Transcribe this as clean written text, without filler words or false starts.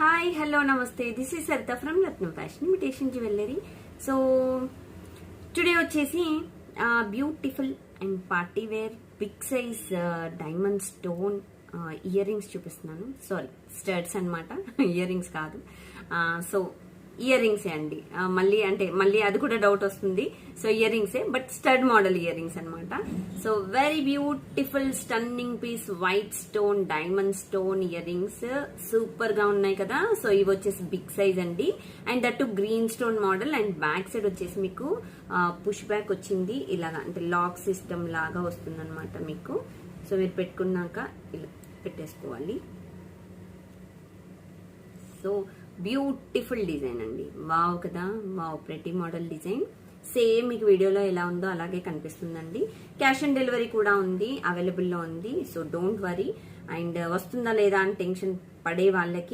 Hi, hello, namaste. This is Sarita from Ratnam Fashion Imitation Jewelry. So today వచ్చేసి beautiful and party wear big size diamond stone earrings చూపిస్తున్నాను. Sorry, studs అన్నమాట, earrings కాదు. So earrings అండి. మళ్ళీ అది కూడా doubt వస్తుంది. So ear రింగ్సే, but stud model earrings అనమాట. So very beautiful stunning piece white stone diamond stone earrings super గా ఉన్నాయి కదా. సో ఇవి వచ్చేసి బిగ్ సైజ్ అండి, and that green stone model. And back side వచ్చేసి మీకు పుష్ బ్యాక్ వచ్చింది, ఇలాగా అంటే లాక్ సిస్టమ్ లాగా వస్తుంది అనమాట మీకు. సో మీరు పెట్టుకున్నాక ఇలా పెట్టేసుకోవాలి. సో బ్యూటిఫుల్ డిజైన్ అండి. వావ్ కదా, wow, pretty model design. Same మీకు వీడియోలో ఎలా ఉందో అలాగే కనిపిస్తుందండి. క్యాష్ ఆన్ డెలివరీ కూడా ఉంది, అవైలబుల్లో ఉంది. So don't worry. అండ్ వస్తుందా లేదా అని టెన్షన్ పడే వాళ్ళకి